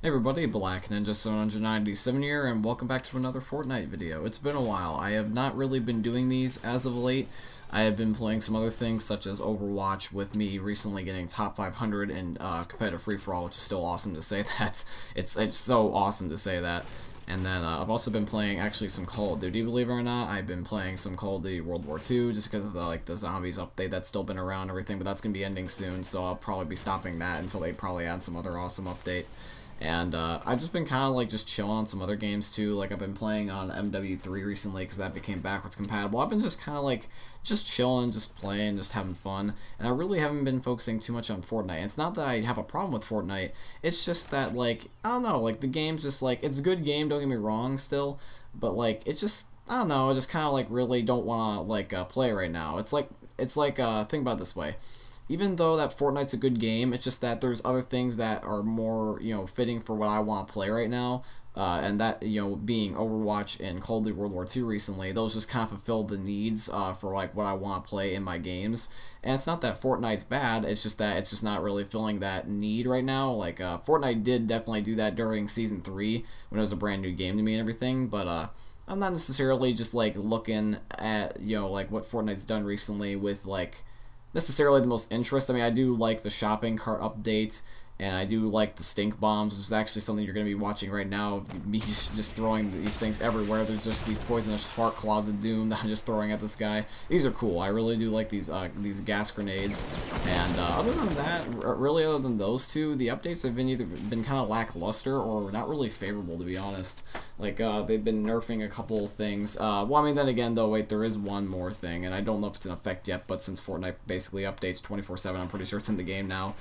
Hey everybody, Black Ninja 797 here, and welcome back to another Fortnite video. It's been a while. I have not really been doing these as of late. I have been playing some other things such as Overwatch, with me recently getting top 500 in competitive free-for-all, which is still awesome to say that. It's so awesome to say that. And then I've also been playing actually some Call of Duty, believe it or not. I've been playing some Call of Duty World War II just because of the zombies update that's still been around and everything, but that's going to be ending soon, so I'll probably be stopping that until they probably add some other awesome update. And I've just been kind of like just chilling on some other games too. Like I've been playing on MW3 recently because that became backwards compatible. I've been just kind of like just chilling, just playing, just having fun. And I really haven't been focusing too much on Fortnite. It's not that I have a problem with Fortnite. It's just that like I don't know, like the game's just like it's a good game. Don't get me wrong, still, but like it just I don't know. I just kind of like really don't want to like play right now. It's like think about it this way. Even though that Fortnite's a good game, it's just that there's other things that are more, fitting for what I want to play right now. And that, being Overwatch and Call of Duty World War II recently, those just kind of fulfilled the needs for like what I want to play in my games. And it's not that Fortnite's bad, it's just that it's just not really filling that need right now. Like Fortnite did definitely do that during Season 3 when it was a brand new game to me and everything, but I'm not necessarily just like looking at, like what Fortnite's done recently with like necessarily the most interest. I mean, I do like the shopping cart update, and I do like the stink bombs, which is actually something you're going to be watching right now. Me just throwing these things everywhere. There's just these poisonous fart clouds of doom that I'm just throwing at this guy. These are cool. I really do like these gas grenades. And other than that, really other than those two, the updates have been either been kind of lackluster or not really favorable, to be honest. Like, they've been nerfing a couple of things. Well, I mean, then again, though, wait, there is one more thing, and I don't know if it's in effect yet, but since Fortnite basically updates 24/7, I'm pretty sure it's in the game now.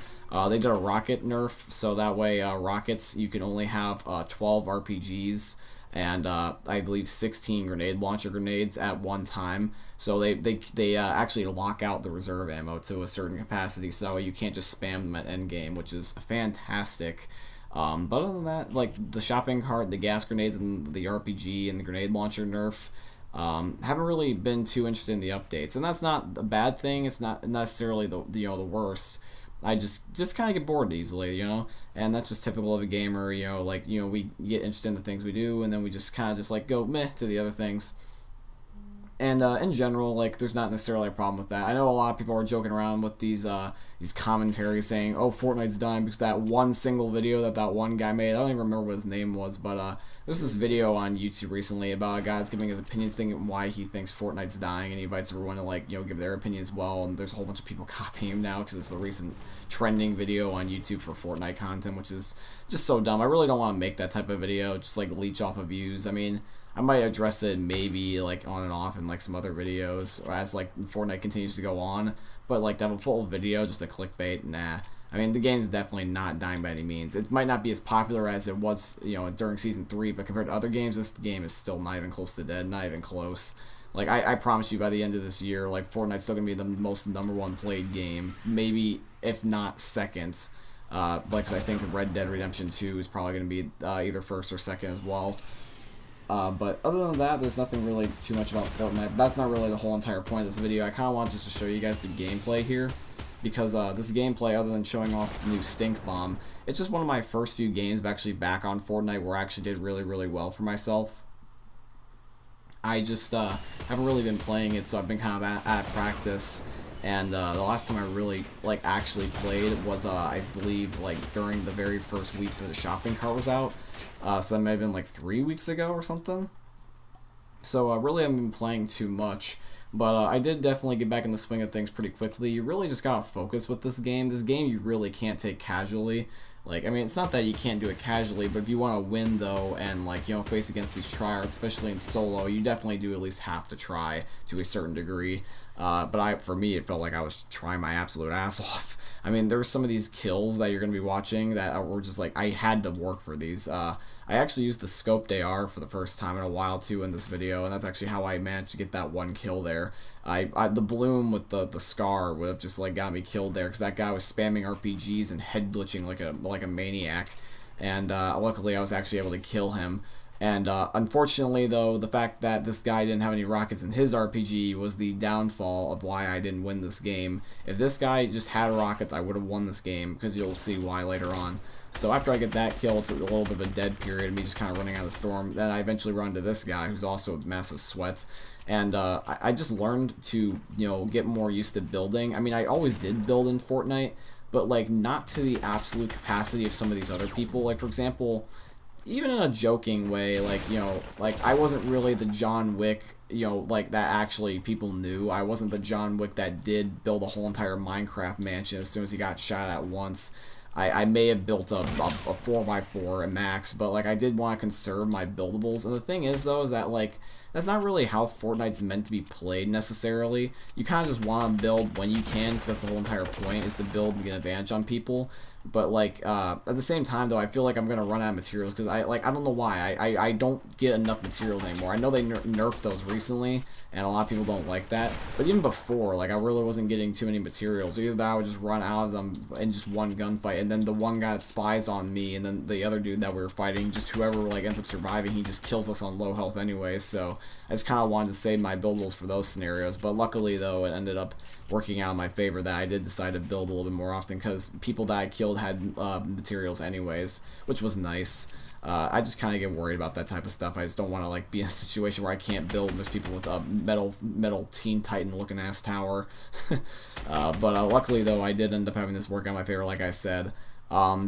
They did a rocket nerf, so that way rockets, you can only have 12 RPGs and I believe 16 grenade launcher grenades at one time. So they actually lock out the reserve ammo to a certain capacity, so that way you can't just spam them at endgame, which is fantastic. But other than that, like the shopping cart, the gas grenades, and the RPG and the grenade launcher nerf, haven't really been too interested in the updates, and that's not a bad thing. It's not necessarily the worst. I just kind of get bored easily, and that's just typical of a gamer, we get interested in the things we do, and then we just kind of just like go meh to the other things. And in general, like, there's not necessarily a problem with that. I know a lot of people are joking around with these commentaries saying, "Oh, Fortnite's done," because that one single video that one guy made. I don't even remember what his name was, but there's this video on YouTube recently about a guy that's giving his opinions, thinking why he thinks Fortnite's dying, and he invites everyone to like give their opinion as well. And there's a whole bunch of people copying him now because it's the recent trending video on YouTube for Fortnite content, which is just so dumb. I really don't want to make that type of video, just like leech off of views. I mean, I might address it maybe like on and off in like some other videos as like Fortnite continues to go on, but like to have a full video just a clickbait, nah. I mean, the game's definitely not dying by any means. It might not be as popular as it was, during Season 3, but compared to other games, this game is still not even close to dead, not even close. Like, I promise you, by the end of this year, like, Fortnite's still going to be the most #1 played game, maybe, if not second. Because I think Red Dead Redemption 2 is probably going to be either first or second as well. But other than that, there's nothing really too much about Fortnite. That's not really the whole entire point of this video. I kind of want just to show you guys the gameplay here, because this gameplay, other than showing off the new stink bomb, it's just one of my first few games actually back on Fortnite where I actually did really, really well for myself. I just haven't really been playing it, so I've been kind of at practice. And the last time I really like actually played was I believe like during the very first week that the shopping cart was out. So that may have been like 3 weeks ago or something. So I really haven't been playing too much, but I did definitely get back in the swing of things pretty quickly. You really just gotta focus with this game. This game you really can't take casually. Like, I mean, it's not that you can't do it casually, but if you want to win, though, and, like, face against these tryhards, especially in solo, you definitely do at least have to try to a certain degree. But for me, it felt like I was trying my absolute ass off. I mean, there were some of these kills that you're going to be watching that were just, like, I had to work for these. I actually used the scoped AR for the first time in a while, too, in this video, and that's actually how I managed to get that one kill there. The bloom with the scar would have just like got me killed there, because that guy was spamming RPGs and head glitching like a maniac, and luckily I was actually able to kill him. And unfortunately, though, the fact that this guy didn't have any rockets in his RPG was the downfall of why I didn't win this game. If this guy just had rockets, I would have won this game, because you'll see why later on. So after I get that kill, it's a little bit of a dead period, me just kind of running out of the storm. Then I eventually run to this guy, who's also a massive sweat. And I just learned to, get more used to building. I mean, I always did build in Fortnite, but, like, not to the absolute capacity of some of these other people. Like, for example, even in a joking way, like, like, I wasn't really the John Wick, like, that actually people knew. I wasn't the John Wick that did build a whole entire Minecraft mansion as soon as he got shot at once. I may have built a 4x4 at max, but, like, I did want to conserve my buildables. And the thing is, though, is that, like, that's not really how Fortnite's meant to be played, necessarily. You kind of just want to build when you can, because that's the whole entire point, is to build and get an advantage on people. But, like, at the same time, though, I feel like I'm going to run out of materials, because I don't know why. I don't get enough materials anymore. I know they nerfed those recently, and a lot of people don't like that. But even before, like, I really wasn't getting too many materials. Either that I would just run out of them in just one gunfight, and then the one guy that spies on me, and then the other dude that we were fighting, just whoever, like, ends up surviving, he just kills us on low health anyway. So I just kind of wanted to save my buildables for those scenarios. But luckily, though, it ended up working out in my favor that I did decide to build a little bit more often, because people that I killed had materials anyways, which was nice. I just kind of get worried about that type of stuff. I just don't want to, like, be in a situation where I can't build and there's people with a metal Teen Titan looking ass tower. But luckily, though, I did end up having this work out in my favor, like I said.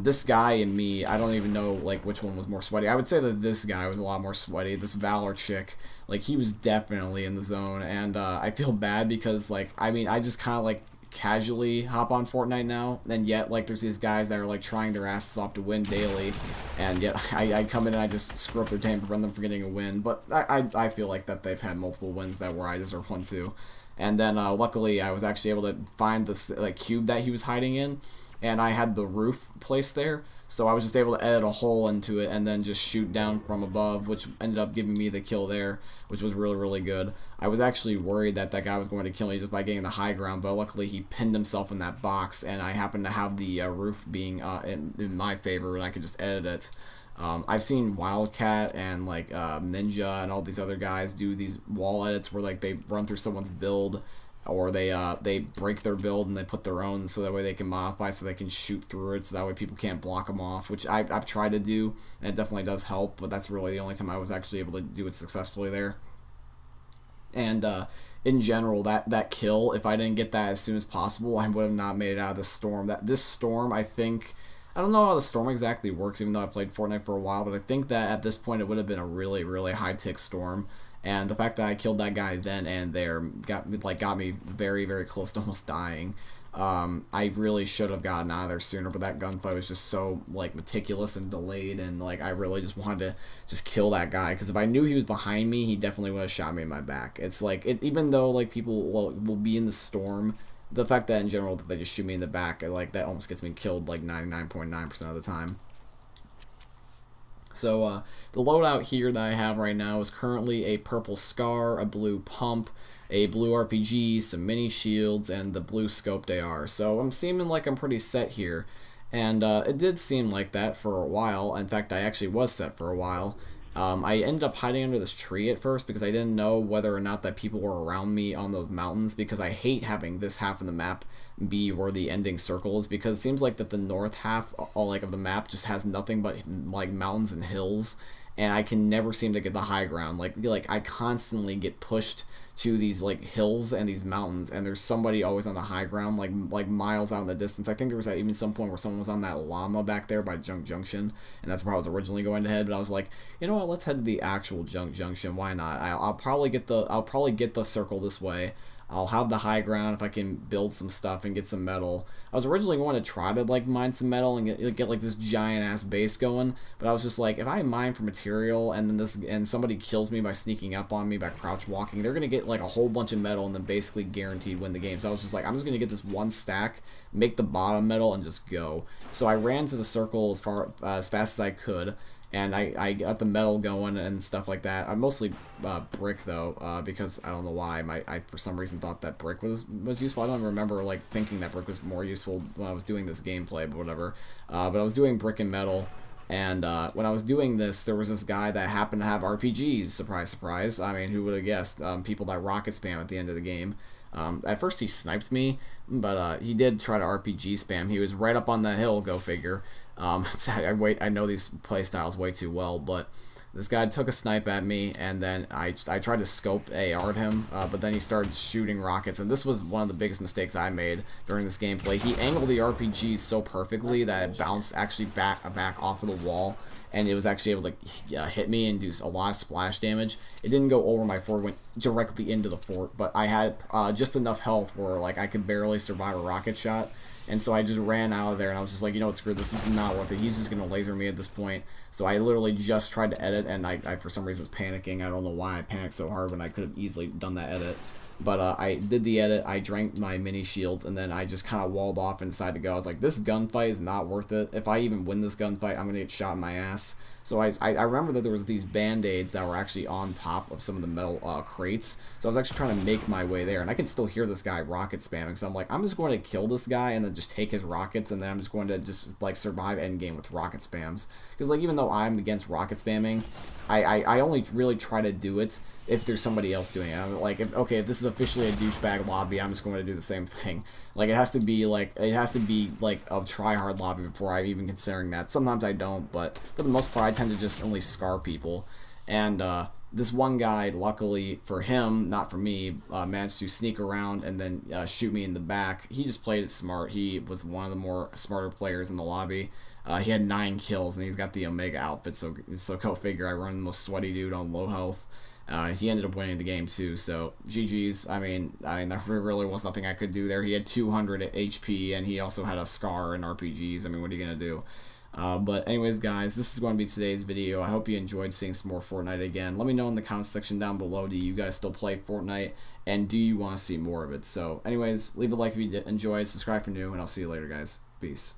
This guy and me, I don't even know, like, which one was more sweaty. I would say that this guy was a lot more sweaty. This Valor chick, like, he was definitely in the zone, and I feel bad because, like, I mean, I just kind of, like, casually hop on Fortnite now, and yet, like, there's these guys that are, like, trying their asses off to win daily, and yet I come in and I just screw up their day and prevent them from getting a win. But I feel like that they've had multiple wins that where I deserve one too. And then luckily I was actually able to find this, like, cube that he was hiding in, and I had the roof placed there, so I was just able to edit a hole into it and then just shoot down from above, which ended up giving me the kill there, which was really, really good. I was actually worried that that guy was going to kill me just by getting the high ground, but luckily he pinned himself in that box, and I happened to have the roof being in my favor, and I could just edit it. I've seen Wildcat and, like, Ninja and all these other guys do these wall edits where, like, they run through someone's build, or they break their build and they put their own, so that way they can modify it so they can shoot through it, so that way people can't block them off, which I've tried to do, and it definitely does help, but that's really the only time I was actually able to do it successfully there. And in general, that kill, if I didn't get that as soon as possible, I would have not made it out of this storm. This storm, I think, I don't know how the storm exactly works, even though I played Fortnite for a while, but I think that at this point it would have been a really, really high-tick storm. And the fact that I killed that guy then and there got me very, very close to almost dying. I really should have gotten out of there sooner, but that gunfight was just so, like, meticulous and delayed, and, like, I really just wanted to just kill that guy, because if I knew he was behind me, he definitely would have shot me in my back. It's like, even though, like, people will be in the storm, the fact that in general that they just shoot me in the back, like, that almost gets me killed, like, 99.9% of the time. So, the loadout here that I have right now is currently a purple Scar, a blue pump, a blue RPG, some mini shields, and the blue scoped AR. So I'm seeming like I'm pretty set here, and it did seem like that for a while. In fact, I actually was set for a while. I ended up hiding under this tree at first because I didn't know whether or not that people were around me on those mountains, because I hate having this half of the map be where the ending circle is, because it seems like that the north half, all, like, of the map just has nothing but, like, mountains and hills, and I can never seem to get the high ground. Like I constantly get pushed to these, like, hills and these mountains, and there's somebody always on the high ground, like miles out in the distance. I think there was even some point where someone was on that llama back there by Junk Junction, and that's where I was originally going to head. But I was like, you know what? Let's head to the actual Junk Junction. Why not? I'll probably get the circle this way. I'll have the high ground if I can build some stuff and get some metal. I was originally going to try to, like, mine some metal and get like this giant ass base going, but I was just like, if I mine for material and then somebody kills me by sneaking up on me by crouch walking, they're gonna get, like, a whole bunch of metal and then basically guaranteed win the game. So I was just like, I'm just gonna get this one stack, make the bottom metal, and just go. So I ran to the circle as fast as I could, and I got the metal going and stuff like that. I mostly brick, though, because I don't know why. I for some reason thought that brick was useful. I don't remember, like, thinking that brick was more useful when I was doing this gameplay, but whatever. But I was doing brick and metal, And when I was doing this, there was this guy that happened to have RPGs. Surprise, surprise. I mean, who would have guessed? People that rocket spam at the end of the game. At first he sniped me, but he did try to RPG spam. He was right up on that hill, go figure. I know these playstyles way too well, but this guy took a snipe at me, and then I tried to scope AR'd him, but then he started shooting rockets, and this was one of the biggest mistakes I made during this gameplay. He angled the RPG so perfectly that it bounced actually back off of the wall, and it was actually able to hit me and do a lot of splash damage. It didn't go over my fort, it went directly into the fort, but I had just enough health where like I could barely survive a rocket shot. And so I just ran out of there, and I was just like, you know what, screw this. This is not worth it. He's just going to laser me at this point. So I literally just tried to edit, and I for some reason was panicking. I don't know why I panicked so hard when I could have easily done that edit. But I did the edit. I drank my mini shields, and then I just kind of walled off and decided to go. I was like, this gunfight is not worth it. If I even win this gunfight, I'm going to get shot in my ass. So I remember that there was these band-aids that were actually on top of some of the metal crates. So I was actually trying to make my way there, and I can still hear this guy rocket spamming. So I'm like, I'm just going to kill this guy and then just take his rockets, and then I'm just going to just like survive endgame with rocket spams. Because like even though I'm against rocket spamming, I only really try to do it if there's somebody else doing it. I'm like, if this is officially a douchebag lobby, I'm just going to do the same thing. Like it has to be like a try-hard lobby before I'm even considering that. Sometimes I don't, but for the most part, I tend to just only scar people. And this one guy, luckily for him, not for me, managed to sneak around and then shoot me in the back. He just played it smart. He was one of the more smarter players in the lobby. He had 9 kills, and he's got the Omega outfit, so go figure. I run the most sweaty dude on low health. He ended up winning the game too, so GG's. I mean, there really was nothing I could do there. He had 200 HP, and he also had a scar in RPGs. I mean, what are you gonna do? But anyways, guys, this is going to be today's video. I hope you enjoyed seeing some more Fortnite again. Let me know in the comment section down below, do you guys still play Fortnite, and do you want to see more of it? So anyways, leave a like if you enjoyed, subscribe for new, and I'll see you later, guys. Peace.